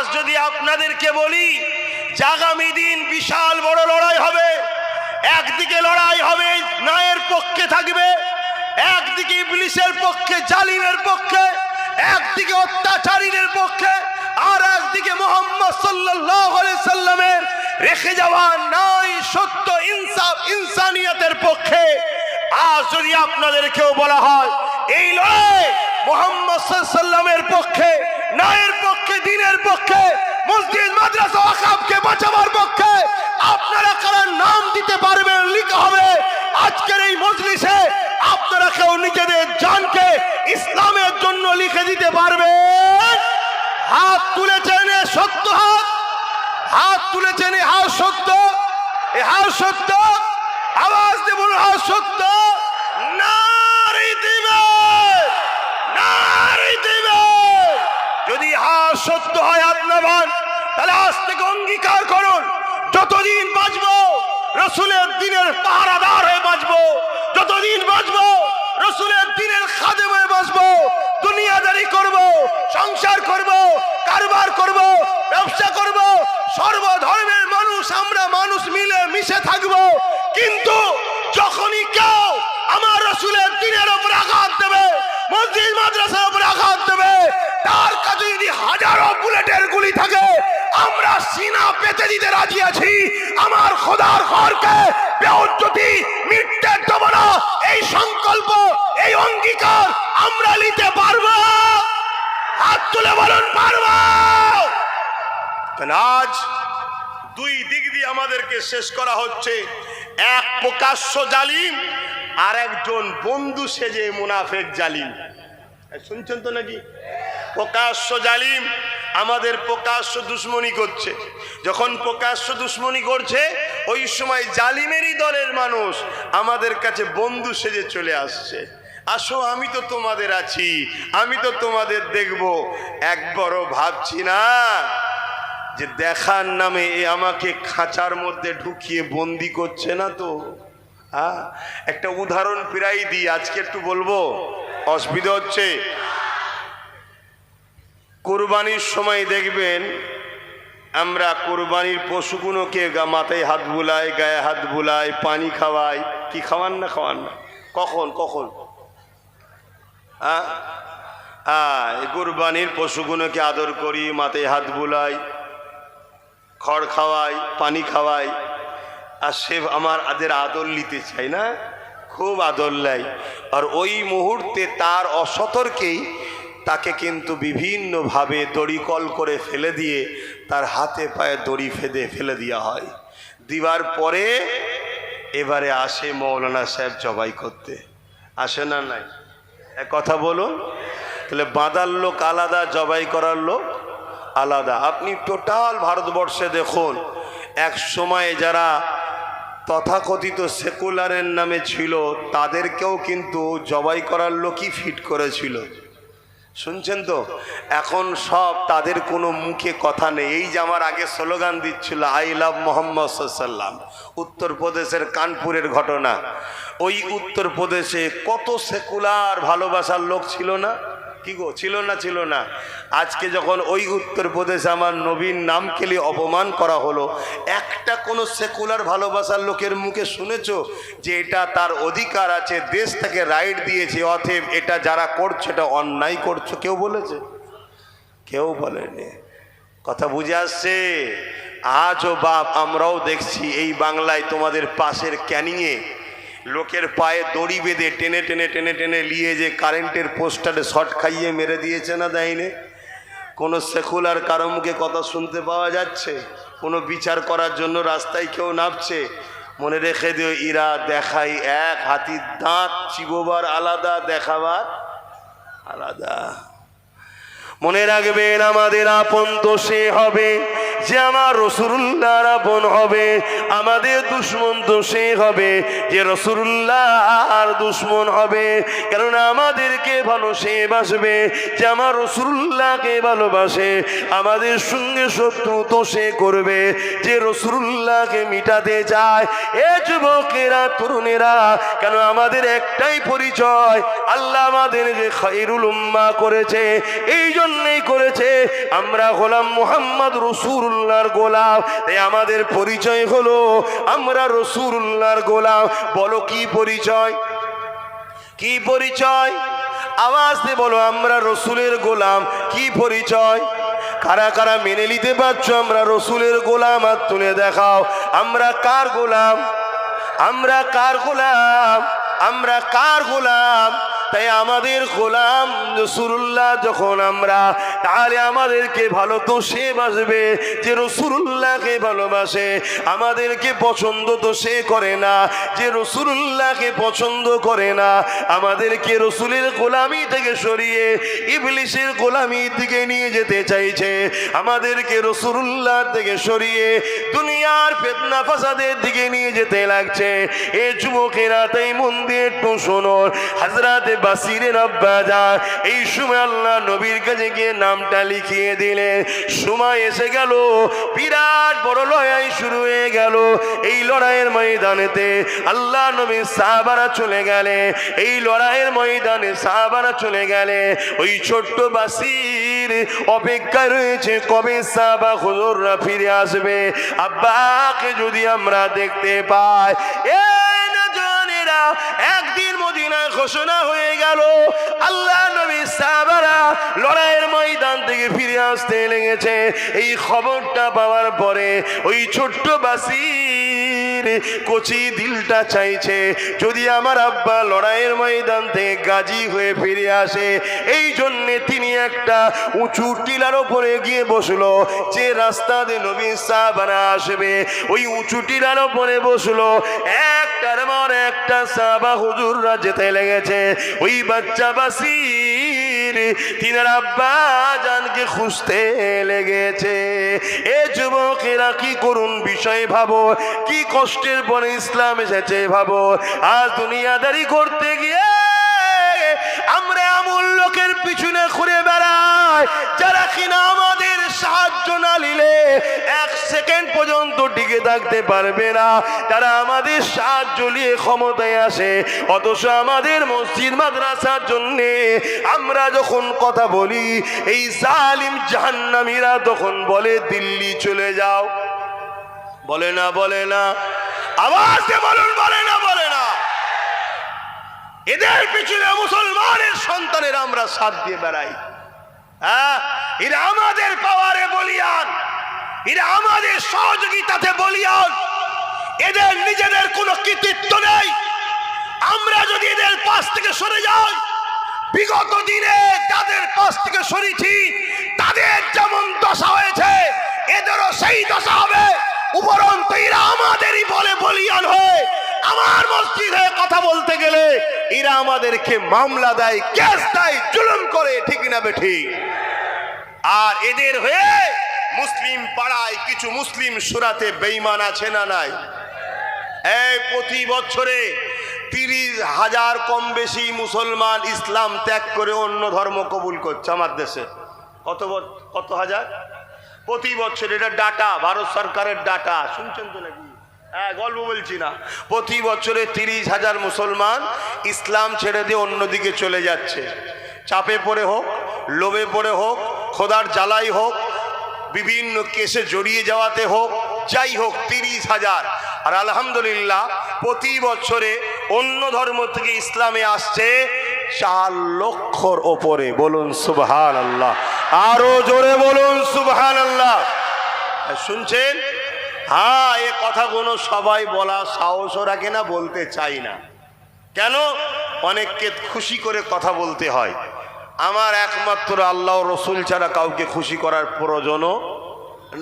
আজ যদি আপনাদেরকে বলি যে আগামী দিন বিশাল বড় লড়াই হবে, একদিকে লড়াই হবে ন্যায়ের পক্ষে থাকবে, একদিকে ইবলিসের পক্ষে, জালিমের পক্ষে, একদিকে অত্যাচারীদের পক্ষে, আর একদিকে মুহাম্মদ সাল্লাল্লাহু আলাইহি সাল্লামের রেখে যাওয়া ন্যায় সত্য ইনসাফ ইনসানিয়তের পক্ষে। আজ যদি আপনাদেরকেও বলা হয় এই লড়াই মুহাম্মদ সাল্লাল্লাহু আলাইহি সাল্লামের পক্ষে, ন্যায়ের পক্ষে, দ্বীনের পক্ষে, মসজিদ মাদ্রাসা ওয়াকফকে বাঁচাবার পক্ষে, আপনারা কারা নাম দিতে পারবেন? লিখা হবে আজকের এই মজলিসে। আপনারা কেউ নিজেদের জানকে ইসলামের জন্য লিখে দিতে পারবেন? হাত তুলেছেন সত্য, হাত তুলেছেন, হাত সত্য, এই হাত সত্য, আওয়াজ দিয়ে বলুন হাত সত্য। নারী দিবে, নারী দিবে। যদি হাত সত্য হয় আপনার, তাহলে আজ থেকে অঙ্গীকার করুন যতদিন বাঁচবো রসুলের দিনের পাহারাদার হয়ে বাঁচবো, যতদিন বাঁচবো রসুলের দিনের খাদেম হয়ে বাঁচবো, দুনিয়াদারি করব, সংসার করব, কারবার করব, ব্যবসা করব, সর্বধর্মের মানুষ আমরা মানুষ মিলে মিশে থাকবো। কিন্তু যখনই কেউ আমার রসুলের দিনের উপর আঘাত দেবে, মসজিদ মাদ্রাসার উপর আঘাত দেবে, তার কাছে যদি হাজারো বুলেটের গুলি থাকে আমরা সিনা পেতে দিতে রাজি আছি। আমার খোদার ঘরকে বেইজ্জতি মিটতে দেব না, এই সংকল্প, এই অঙ্গীকার আমরা নিতে পারবো। হাত তুলে বলুন পারবো। আজ দুই দিক দিয়ে আমাদেরকে শেষ করা হচ্ছে। এক প্রকাশ্য জালিম, আর একজন বন্ধু সেজে মুনাফেক জালিম। শুনছেন তো নাকি? প্রকাশ্য জালিম আমাদের প্রকাশ্য দুশ্মনী করছে। যখন প্রকাশ্য দুশ্মনী করছে ওই সময় জালিমেরই দলের মানুষ আমাদের কাছে বন্ধু সেজে চলে আসছে। আসো, আমি তো তোমাদের আছি, আমি তো তোমাদের দেখব। একবারও ভাবছি না যে দেখার নামে এ আমাকে খাঁচার মধ্যে ঢুকিয়ে বন্দি করছে না তো? একটা উদাহরণ প্রায় দিই, আজকে একটু বলবো, অসুবিধা হচ্ছে। কুরবানির সময় দেখবেন আমরা কুরবানির পশুগুলোকে মাথায় হাত বুলাই, গায়ে হাত বুলাই, পানি খাওয়াই। কি খাওয়ান না? খাওয়ান না? কখন কখন? কুরবানির পশুগুলোকে আদর করি, মাথায় হাত বুলাই, খড় খাওয়াই, পানি খাওয়াই, আর সে আমাদের আদর নিতে চাই না, খুব আদর লাই। আর ওই মুহূর্তে তার অসতর্কেই তাকে কিন্তু বিভিন্নভাবে দড়িকল করে ফেলে দিয়ে তার হাতে পায়ে দড়ি ফেলে দেওয়া হয়। দিবার পরে এবারে আসে মৌলানা সাহেব জবাই করতে। আসে না? নাই? এক কথা বলুন, তাহলে বাঁধার লোক আলাদা, জবাই করার লোক আলাদা। আপনি টোটাল ভারতবর্ষে দেখুন, এক সময় যারা তথাকথিত সেকুলারের নামে ছিল তাদেরকেও কিন্তু জবাই করার লোকই ফিট করেছিল। শুনছেন তো? এখন সব তাদের কোনো মুখে কথা নেই। এই যে আমার আগে স্লোগান দিচ্ছিল আই লাভ মোহাম্মদ সাল্লাম, উত্তরপ্রদেশের কানপুরের ঘটনা। ওই উত্তরপ্রদেশে কত সেকুলার ভালোবাসার লোক ছিল না? কি গো, ছিল না? ছিল না? আজকে যখন ওই উত্তরপ্রদেশে আমার নবীর নাম খেলে অপমান করা হলো, একটা কোনো সেকুলার ভালোবাসার লোকের মুখে শুনেছো যে এটা তার অধিকার আছে, দেশ তাকে রাইট দিয়েছে, অতএব এটা যারা করছে এটা অন্যায় করছো? কেউ বলেছে? কেউ বলেনি। কথা বুঝে আসছে? আজও বাপ আমরাও দেখছি এই বাংলায় তোমাদের পাশের ক্যানিংয়ে লোকের পায়ে দড়ি বেঁধে টেনে টেনে টেনে টেনে নিয়ে যে কারেন্টের পোস্টারে শর্ট খাইয়ে মেরে দিয়েছে না, দেয়নি? কোনো সেকুলার কারো মুখে কথা শুনতে পাওয়া যাচ্ছে? কোনো বিচার করার জন্য রাস্তায় কেউ নামছে? মনে রেখে দিও, ইরা দেখাই এক, হাতির দাঁত চিবোবার আলাদা, দেখাবার আলাদা। মনে রাখবেন আমাদের আপন তো সে হবে যে আমার রাসূলুল্লাহর আপন হবে, আমাদের দুশমন তো সে হবে যে রাসূলুল্লাহর দুশমন হবে। কারণ আমাদেরকে ভালো সে বাসবে যে আমার রাসূলুল্লাহকে ভালোবাসে, আমাদের সঙ্গে শত্রু তো সে করবে যে রাসূলুল্লাহকে মিটাতে চায়। এ যুবকেরা, তরুণেরা, কেন আমাদের একটাই পরিচয়, আল্লাহ আমাদেরকে খায়রুল উম্মাহ করেছে, এই জন্যই করেছে আমরা গোলাম মুহাম্মদ রাসূলুল্লাহর গোলাম। তাই আমাদের পরিচয় হলো আমরা রাসূলুল্লাহর গোলাম। বলো কি পরিচয়? কি পরিচয়? আওয়াজ দিয়ে বলো, আমরা রসুলের গোলাম। কি পরিচয়? কারা কারা মেনে নিতে পারছো আমরা রসুলের গোলাম? আর তুলে দেখাও। আমরা কার গোলাম? আমরা কার গোলাম? আমরা কার গোলাম? তাই আমাদের গোলাম রাসূলুল্লাহ যখন আমরা, তাহলে আমাদেরকে ভালো তো সে বাসবে যে রাসূলুল্লাহকে ভালোবাসে। আমাদেরকে পছন্দ তো সে করে না যে রাসূলুল্লাহকে পছন্দ করে না। আমাদেরকে রাসূলের গোলামি থেকে সরিয়ে ইবলিসের গোলামির দিকে নিয়ে যেতে চাইছে। আমাদেরকে রাসূলুল্লাহ থেকে সরিয়ে দুনিয়ার ফিতনা ফাসাদের দিকে নিয়ে যেতে লাগছে। এ যুবকেরা, তাই মন দিয়ে একটু শোনো। হযরত বাসিরের আব্বা যান এই সময় আল্লাহ নবীর কাছে গিয়ে নামটা লিখিয়ে দিলেন। সময় এসে গেল, বিরাট বড় লড়াই শুরু হয়ে গেল। এই লড়াইয়ের ময়দানেতে আল্লাহ নবীর সাহাবারা চলে গেলে, এই লড়াইয়ের ময়দানে সাহাবারা চলে গেলে। ওই ছোট্ট বাসির অপেক্ষায় রয়েছে কবে সাহাবা হুজুররা ফিরে আসবে। আব্বাকে যদি আমরা দেখতে পাই। একদিন মদিনায় ঘোষণা হয়ে গেল, আল্লাহ নবী সাহাবারা লড়াইয়ের ময়দান থেকে ফিরে আসতে লেগেছে। এই খবরটা পাওয়ার পরে ওই ছোট্ট বাসির কচি দিলটা চাইছে যদি আমার আব্বা লড়াইয়ের ময়দান থেকে গাজী হয়ে ফিরে আসে। এই জন্যে তিনি একটা উঁচু টিলার ওপরে গিয়ে বসলো, যে রাস্তা দিয়ে নবী সাহাবারা আসবে ওই উঁচু টিলার ওপরে বসলো। একটার পর একটা সাহাবা হুজুররা যেতে লেগেছে। ওই বাচ্চা বাসির তিনার আব্বা জানকে খুঁজতে লেগেছে। এ যুবকেরা, কি করুন বিষয় ভাবো, কি কষ্টের পরে ইসলাম এসেছে ভাবো। আজ দুনিয়াদারি করতে গিয়ে আমরা এমন লোকের পিছনে ঘুরে বেড়াই যারা কিনা আমাদের সাহায্য না নিলে এক সেকেন্ড পর্যন্ত টিকে থাকতে পারবে না। তারা আমাদের সাহায্য নিয়ে ক্ষমতায় আসে, অথচ আমাদের মসজিদ মাদ্রাসার জন্যে আমরা যখন কথা বলি, এই জালিম জাহান্নামীরা তখন বলে দিল্লি চলে যাও। বলে না? বলে না? আওয়াজে বলুন, বলে না? বলে না? এদের পিছনে মুসলমানের সন্তানের আমরা সাথ দিয়ে বেড়াই। হ্যাঁ, এরা আমাদের পাওয়ারে বলিয়ান, এরা আমাদের সহযোগিতাতে বলিয়ান। এদের নিজেদের কোনো কৃতিত্ব নেই। আমরা যদি এদের পাশ থেকে সরে যাই, বিগত দিনে যাদের পাশ থেকে সরেছি তাদের যেমন দশা হয়েছে এদেরও সেই দশা হবে। উপরন্তু এরা আমাদেরই বলে বলিয়ান হয়ে আমার মসজিদে কথা বলতে গেলে এরা আমাদেরকে মামলা দেয়, কেস দেয়, জুলুম করে। ঠিক না বেঠিক? আর এদের হয়ে মুসলিম পাড়ায় কিছু মুসলিম সুরাতে বেঈমান আছে না নাই? এই প্রতি বছরে 30,000 কম বেশি মুসলমান ইসলাম ত্যাগ করে অন্য ধর্ম কবুল করছে আমার দেশে। কত হাজার প্রতি বছর? এটা ডাটা, ভারত সরকারের ডাটা। শুনছেন তো নাকি? হ্যাঁ, গল্প বলছি না। প্রতি বছরে 30,000 মুসলমান ইসলাম ছেড়ে দিয়ে অন্যদিকে চলে যাচ্ছে। চাপে পড়ে হোক, লোভে পড়ে হোক, খোদার জ্বালাই হোক, বিভিন্ন কেসে জড়িয়ে যাওয়াতে হোক, যাই হোক 30,000। আর আলহামদুলিল্লাহ প্রতি বছরে অন্য ধর্ম থেকে ইসলামে আসছে 4 লক্ষর ওপরে। বলুন সুবহানাল্লাহ, আরো জোরে বলুন সুবহানাল্লাহ। শুনছেন? হ্যাঁ, এ কথাগুলো সবাই বলা সাহসও রাখে না, বলতে চাই না। কেন? অনেককে খুশি করে কথা বলতে হয়। আমার একমাত্র আল্লাহ রসুল ছাড়া কাউকে খুশি করার প্রয়োজনও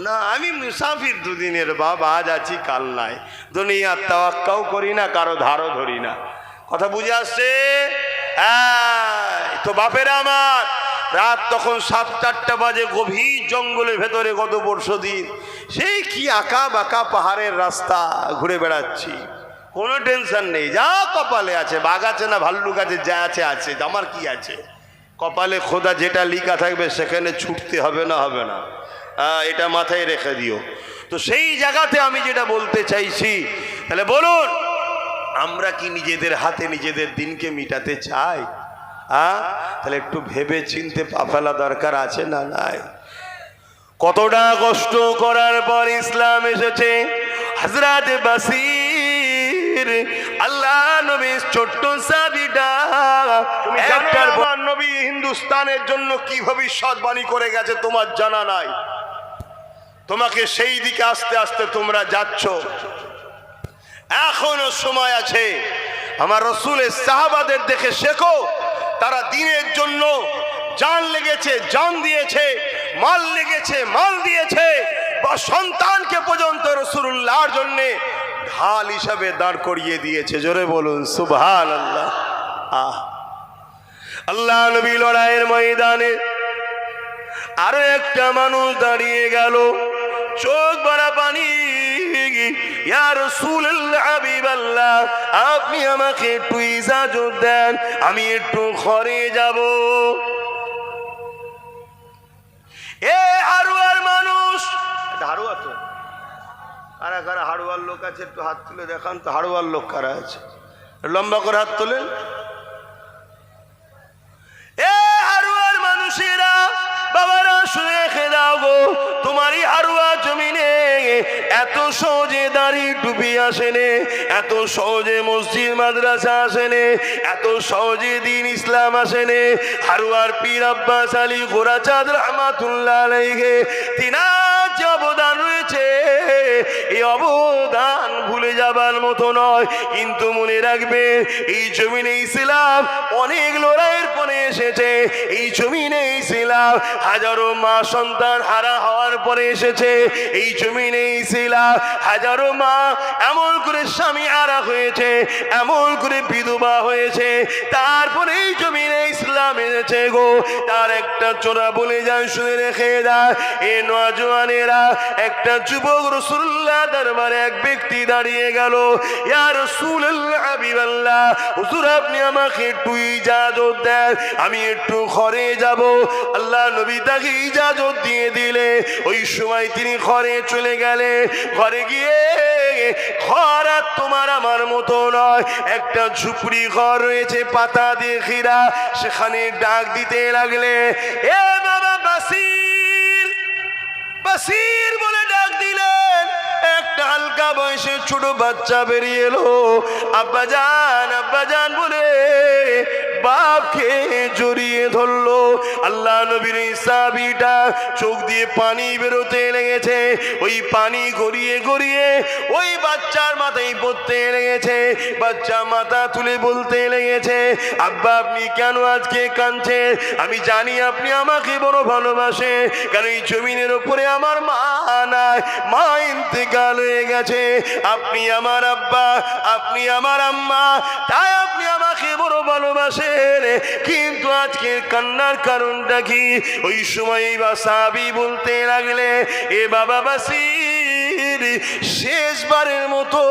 না। আমি মুসাফির, দুদিনের বাবা, আজ আছি কাল নাই। দুনিয়ার তাওয়াক্কাও করি না, কারো ধারও ধরি না। কথা বুঝে আসছে? তো বাপেরা আমার, রাত তখন 7-8টা বাজে, গভীর জঙ্গলের ভেতরে গত পরশু দিন সেই কি আঁকা বাঁকা পাহাড়ের রাস্তা ঘুরে বেড়াচ্ছি, কোনো টেনশন নেই, যা কপালে আছে, বাঘ আছে না ভাল্লুক আছে, যা আছে আছে, আমার কি আছে, কপালে খোদা যেটা লিখা থাকবে সেখানে ছুটতে হবে না, হবে না, এটা মাথায় রেখে দিও। তো সেই জায়গাতে আমি যেটা বলতে চাইছি, তাহলে বলুন আমরা কি নিজেদের হাতে নিজেদের দিনকে মিটাতে চাই? তাহলে একটু ভেবে চিনতে পা ফেলা দরকার আছে না নাই? কতটা কষ্ট করার পর ইসলাম এসেছে। হযরত বাসির আল্লাহ নবীর ছোট্ট সাবিটা, একটার পর নবী হিন্দুস্তানের জন্য কি ভবিষ্যৎবাণী করে গেছে তোমার জানা নাই। তোমাকে সেই দিকে আস্তে আস্তে তোমরা যাচ্ছ, এখনো সময় আছে। আমার রাসূলের সাহাবাদের দেখে শেখো, তারা দ্বীনের জন্য জান লেগেছে, জান দিয়েছে, মাল লেগেছে, মাল দিয়েছে, বা সন্তানকে পর্যন্ত রাসূলুল্লাহর জন্য ঢাল হিসাবে দাঁড় করিয়ে দিয়েছে। জোরে বলুন সুবহানাল্লাহ। আল্লাহ নবী লড়াইয়ের ময়দানে আরো একটা মানুষ দাঁড়িয়ে গেল, চোখ ভরা পানি। ইয়া রাসূলুল্লাহ, হাবিবাল্লাহ, আপনি আমাকে একটু ইজাজত দেন, আমি একটু ঘরে যাব। এ হারুয়ার মানুষ, হারুয়া তো কারা কারা হারুয়ার লোক আছে একটু হাত তুলে দেখান তো, হারুয়ার লোক কারা আছে, লম্বা করে হাত তোলেন। এ হারুয়ার মানুষেরা, বাবারা শুনে রেখে দাও গো, তোমারই হারুয়া জমিনে এত সহজে দাড়ি টুপি আসেনে, এত সহজে মসজিদ মাদ্রাসা আসেনে, এত সহজে দ্বীন ইসলাম আসেনে। হারুয়ার পীর আব্বাস আলী গোরাচাঁদ রহমাতুল্লাহ আলাইহি তিনার যে অবদান রয়েছে, এই অবদান ভুলে যাবার মতো নয়। কিন্তু মনে রাখবে, এই জমিনে ইসলাম অনেক লড়াইয়ের পরে এসেছে। এই জমিনে ইসলাম হাজারো মা সন্তান হারা হওয়ার পরে এসেছে। এই জমিনে ইসলাম হাজারো মা এমন করে স্বামী হারা হয়েছে, এমন করে বিধবা হয়েছে, তারপরে এই জমিনে ইসলাম এসেছে গো। তার একটা চোরা বলে যায়, শুনে রেখে দেয়। এ নওজওয়ানেরা, একটা যুবক রাসূলুল্লাহ দরবারে এক ব্যক্তি দাঁড়িয়ে গেল। ইয়া রাসূলুল্লাহ, হাবিবাল্লাহ, হুজুর আপনি আমাকে একটু ইজাজত দেন, আমি একটু ঘরে যাব। আল্লাহ নবী তাকে ইজাজত দিয়ে দিলে। ওই সময় তিনি ঘরে চলে গেলে। ঘরে গিয়ে ঘর আর তোমার আমার মতো নয়, একটা ঝুপড়ি ঘর রয়েছে পাতা দিয়ে ঘেরা, সেখানে ডাক দিতে লাগলে, এ বাবা বাসির, বাসির বলে ডাক দিলেন। একটা হালকা বয়সে ছোট বাচ্চা বেরিয়ে এলো। আব্বাজান, আব্বাজান বলে বাপকে জড়িয়ে ধরলো। আল্লাহ নবীর সাহাবীটা চোখ দিয়ে পানি বেরোতে লেগেছে। ওই পানি গড়িয়ে গড়িয়ে ওই বাচ্চার মাথায় পড়তে লেগেছে। বাচ্চা মাথা তুলে বলতে লেগেছে, আব্বা আপনি কেন আজকে কাঁদছেন? আমি জানি আপনি আমাকে বড় ভালোবাসে, কারণ এই জমিনের উপরে আমার মা নাই, মা ইন্তেকাল হয়ে গেছে। আপনি আমার আব্বা, আপনি আমার আম্মা, তাই আপনি আমাকে বড় ভালোবাসেন। কিন্তু আজকে কান্নার কারণটা কি? ওই সময় সাহাবী বলতে লাগলে, এ বাবা বাসির, শেষবারের মতো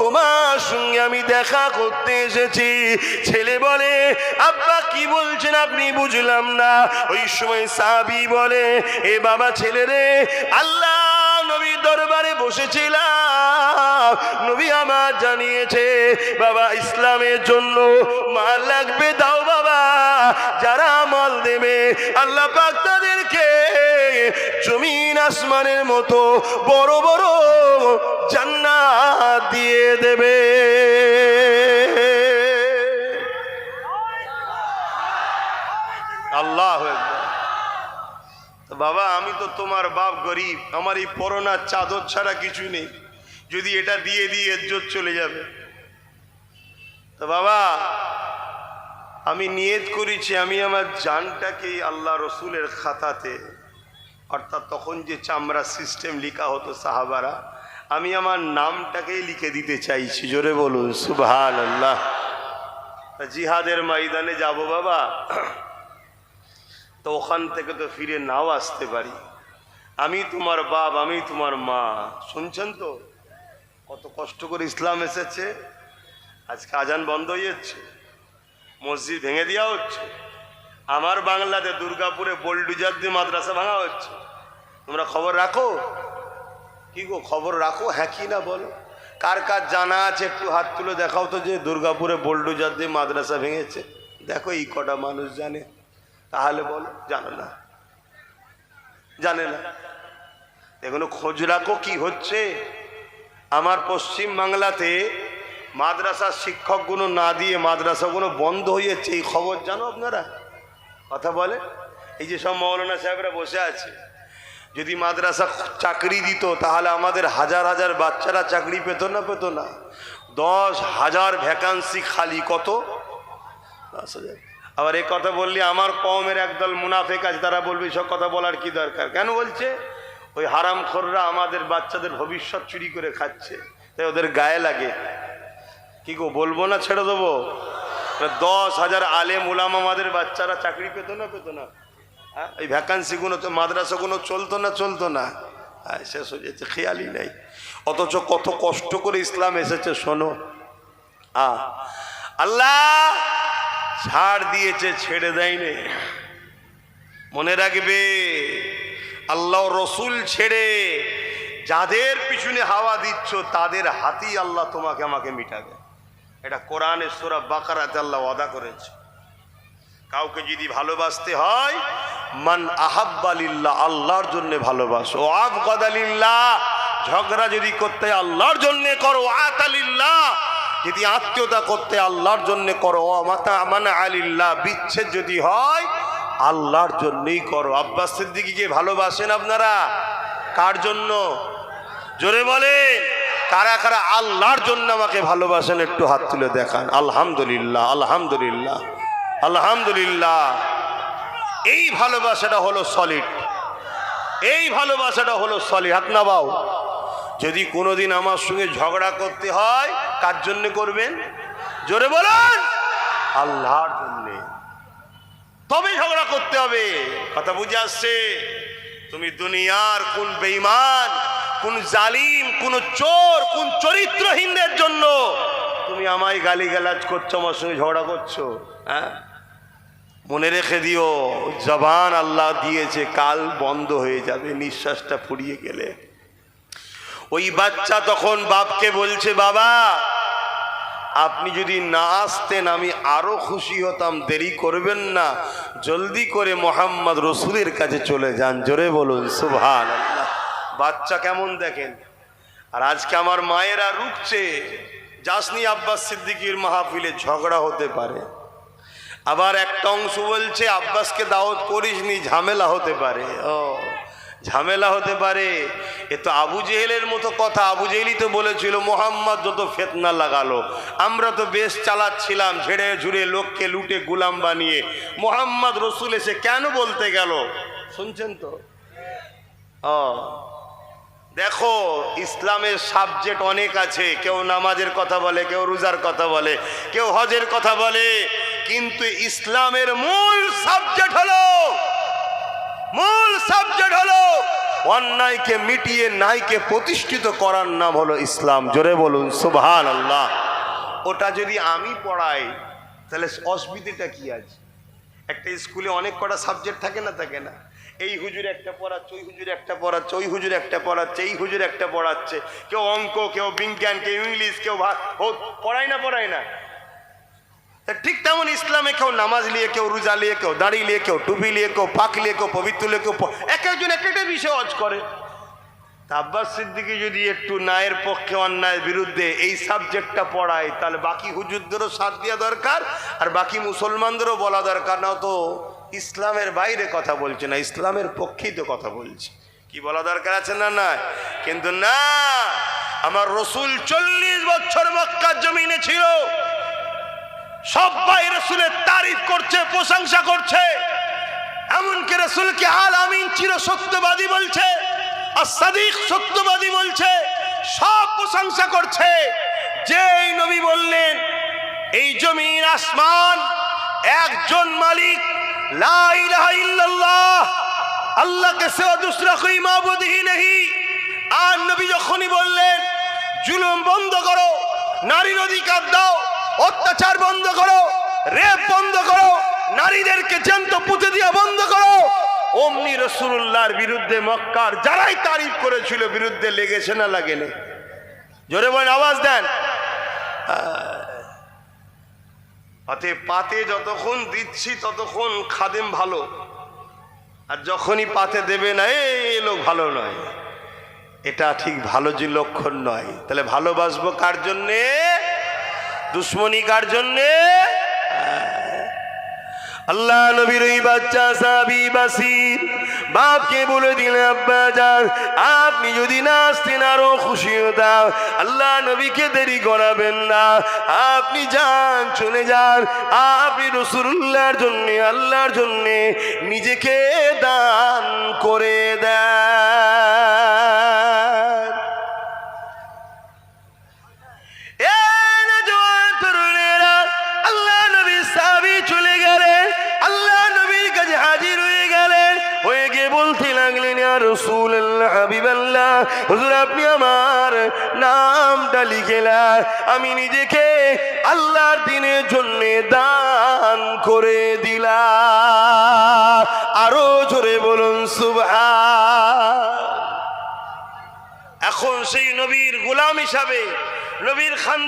তোমার সঙ্গে আমি দেখা করতে এসেছি। ছেলে বলে, আব্বা কি বলছেন আপনি? বুঝলাম না। ওই সময় সাহাবী বলে, এ বাবা ছেলে রে, আল্লাহ নবী দরবারে বসেছিলাম, নবী আমার জানিয়েছে বাবা ইসলামের জন্য মাল লাগবে, দাও বাবা। যারা মাল দেবে আল্লাহ পাক তাদেরকে জমিন আসমানের মতো বড় বড় জান্নাত দিয়ে দেবে। আল্লাহু আকবার। বাবা আমি তো তোমার বাপ, গরিব, আমার এই পরনার চাদর ছাড়া কিছু নেই, যদি এটা দিয়ে দিয়ে ইজ্জত চলে যাবে। তো বাবা আমি নিয়ত করেছি, আমি আমার জানটাকে আল্লাহ রসুলের খাতাতে, অর্থাৎ তখন যে চামড়া সিস্টেম লিখা হতো সাহাবারা, আমি আমার নামটাকেই লিখে দিতে চাইছি। জোরে বলুন সুবহানাল্লাহ। জিহাদের ময়দানে যাব বাবা, তো ওখান থেকে তো ফিরে নাও আসতে পারি। আমি তোমার বাপ, আমি তোমার মা। শুনছেন তো কত কষ্ট করে ইসলাম এসেছে। আজকে আজান বন্ধ হয়ে যাচ্ছে, মসজিদ ভেঙে দেওয়া হচ্ছে। আমার বাংলাতে দুর্গাপুরে বোলডুজার দিয়ে মাদ্রাসা ভাঙা হচ্ছে। তোমরা খবর রাখো? কি গো, খবর রাখো? হ্যাঁ কি না বলো? কার কার জানা আছে একটু হাত তুলে দেখাও তো, যে দুর্গাপুরে বোলডুজার দিয়ে মাদ্রাসা ভেঙেছে। দেখো এই কটা মানুষ জানে, তাহলে বলো। জানে না, জানে না। এগুলো খোঁজ রাখো কি হচ্ছে। আমার পশ্চিম বাংলাতে মাদ্রাসার শিক্ষকগুলো না দিয়ে মাদ্রাসাগুলো বন্ধ হয়ে যাচ্ছে, এই খবর জানো আপনারা? কথা বলে। এই যে সব মৌলানা সাহেবরা বসে আছে, যদি মাদ্রাসা চাকরি দিত তাহলে আমাদের হাজার হাজার বাচ্চারা চাকরি পেত না? পেত না? 10,000 ভ্যাকান্সি খালি। কত? 10,000। আবার এই কথা বললে আমার কওমের একদল মুনাফিক আছে, তারা বলবে সব কথা বলার কি দরকার। কেন বলছে? ওই হারামখোররা আমাদের বাচ্চাদের ভবিষ্যৎ চুরি করে খাচ্ছে, তাই ওদের গায়ে লাগে। কি গো, বলবো না ছেড়ে দেবো? 10,000 আলেম উলামা আমাদের বাচ্চারা চাকরি পেত না? পেত না? এই ভ্যাকান্সিগুলো তো মাদ্রাসাগুলো চলতো না? চলতো না? শেষ হয়ে যাচ্ছে, খেয়ালই নাই। অথচ কত কষ্ট করে ইসলাম এসেছে। শোনো, আল্লাহ ছাড় দিয়েছে, ছেড়ে দেয়নি। মনে রাখবে, আল্লাহ রসুল ছেড়ে যাদের পিছনে হাওয়া দিচ্ছ তাদের হাতেই আল্লাহ তোমাকে আমাকে মিটাবে। এটা কোরআনে সূরা বাকারাতে আল্লাহ ওয়াদা করেছে। কাউকে যদি ভালোবাসতে হয়, মান আহাব্বা লিল্লাহ, আল্লাহর জন্য ভালোবাসো। ও আবগাদা লিল্লাহ, ঝগড়া যদি করতে আল্লাহর জন্য করো। আতা লিল্লাহ, যদি আত্মীয়তা করতে আল্লাহর জন্য করো। মাতা মানা আলিল্লাহ, বিচ্ছেদ যদি হয় আল্লাহর জন্যই করো। আব্বাস সিদ্দিকীকে ভালোবাসেন আপনারা? কার জন্য? জোরে বলে, কারা কারা আল্লাহর জন্য আমাকে ভালোবাসেন একটু হাত তুলে দেখান। আলহামদুলিল্লাহ, আলহামদুলিল্লাহ, আলহামদুলিল্লাহ। এই ভালোবাসাটা হলো সলিড, এই ভালোবাসাটা হলো সলিড। হাত নামাও। যদি কোনোদিন আমার সঙ্গে ঝগড়া করতে হয়, কার জন্য করবেন? জোরে বলেন, আল্লাহর জন্যে। তবে ঝগড়া করতে হবে। কথা বুঝে আসছে? তুমি দুনিয়ার কোন বেঈমান, কোন জালিম, কোন চোর, কোন চরিত্রহীনদের জন্য তুমি আমায় গালিগালাজ করছো, আমার সঙ্গে ঝগড়া করছো? হ্যাঁ, মনে রেখে দিও, জবান আল্লাহ দিয়েছে, কাল বন্ধ হয়ে যাবে নিঃশ্বাসটা ফুরিয়ে গেলে। ওই বাচ্চা তখন বাপকে বলছে, বাবা আপনি যদি না আসতেন আমি আরো খুশি হতাম, দেরি করবেন না, জলদি করে মোহাম্মদ রসুলের কাছে চলে যান। জোরে বলুন সুবহানাল্লাহ। বাচ্চা কেমন দেখেন। আর আজকে আমার মায়েরা রুখছে, যাসনি আব্বাস সিদ্দিকীর মাহফিলে, ঝগড়া হতে পারে। আবার একটা অংশ বলছে আব্বাসকে দাওয়াত করিসনি, ঝামেলা হতে পারে। ও ঝামেলা হতে পারে, এ তো আবু জেহেলের মতো কথা। আবু জেহেলই তো বলেছিল মোহাম্মদ যত ফিতনা লাগালো, আমরা তো বেশ চালাচ্ছিলাম, ঝেড়ে ঝুড়ে লোককে লুটে গুলাম বানিয়ে। মোহাম্মদ রসুল এসে কেন বলতে গেল? শুনছেন তো? দেখো, ইসলামের সাবজেক্ট অনেক আছে। কেউ নামাজের কথা বলে, কেউ রোজার কথা বলে, কেউ হজের কথা বলে, কিন্তু ইসলামের মূল সাবজেক্ট হলো অন্যায়কে মিটিয়ে ন্যায়কে প্রতিষ্ঠিত করার নাম হলো ইসলাম। জোরে বলুন সুবহানাল্লাহ। ওটা যদি আমি পড়াই তাহলে অসুবিধাটা কি আছে? একটা স্কুলে অনেক কটা সাবজেক্ট থাকে না? থাকে না? এই হুজুর একটা পড়াচ্ছে, ওই হুজুর একটা পড়াচ্ছে, ওই হুজুর একটা পড়াচ্ছে, এই হুজুর একটা পড়াচ্ছে। কেউ অঙ্ক, কেউ বিজ্ঞান, কেউ ইংলিশ, কেউ পড়ায় না। ঠিক তেমন ইসলামে কেউ নামাজ নিয়ে, কেউ রোজা নিয়ে, কেউ দাড়ি নিয়ে, কেউ টুপি নিয়ে, কেউ পাক নিয়ে, কেউ পবিত্র নিয়ে, কেউ এক একজন এক একটা বিষয় হজ করে। আব্বাস সিদ্দিকী যদি একটু ন্যায়ের পক্ষে অন্যায়ের বিরুদ্ধে এই সাবজেক্টটা পড়ায়, তাহলে বাকি হুজুরদেরও সাথ দেওয়া দরকার, আর বাকি মুসলমানদেরও বলা দরকার। না তো ইসলামের বাইরে কথা বলছে না, ইসলামের পক্ষেই তো কথা বলছে। কি বলা দরকার আছে না? না, কিন্তু না, আমার রসুল 40 বছর মক্কার জমিনে ছিল, সবাই রসুলের তারিফ করছে, প্রশংসা করছে। এমনকি রসুলকে আল আমিন চির সত্যবাদী বলছে, as-সাদিক সত্যবাদী বলছে, সব প্রশংসা করছে। যেই নবী বললেন এই জমিন আসমান একজন মালিক, লা ইলাহা ইল্লাল্লাহ अल्लाह के सिवा दूसरा कोई माबूद ही नहीं। আর নবী যখনই বললেন জুলুম বন্ধ করো, নারীর অধিকার দাও, অত্যাচার বন্ধ করো, রেপ বন্ধ করো, নারীদেরকে জ্যান্ত পুঁতে দিয়া বন্ধ করো, অমনি রাসূলুল্লাহর বিরুদ্ধে মক্কার যারাই তারিফ করেছিল বিরুদ্ধে লেগেছে না লাগেনি? জোরে বলেন, আওয়াজ দেন। পাতে যতক্ষণ দিচ্ছি ততক্ষণ খাদেম ভালো, আর যখনই পাতে দেবে না এই লোক ভালো নয়, এটা ঠিক ভালো যে লক্ষণ নয়। তাহলে ভালোবাসবো কার জন্যে? দুশ্মনী কার জন্যে? আল্লাহ নবীর ওই বাচ্চা সাহাবী বাসির বাপকে বলে দিলেন, আব্বা যান আপনি যদি না আসতেন আরো খুশি হতাম। আল্লাহ নবীকে দেরি করাবেন না, আপনি যান, চলে যান। আপনি রাসূলুল্লাহর জন্য, আল্লাহর জন্য নিজেকে দান করে দেন। আল্লাহ নবীর সাহাবী চলে গেলেন, আল্লাহ নবীর কাছে হাজির হয়ে গেলেন, হয়ে গিয়ে বলতে লাগলেন, ইয়া রাসূলুল্লাহ, হাবিবাল্লাহ, হুজুর আপনি আমার নামটা লিখেলেন, আমি নিজেকে আল্লাহর দ্বীনের জন্য দান করে দিলাম। আরো জোরে বলুন সুবহান। এখন সেই নবীর গোলাম হিসাবে, নবীর খান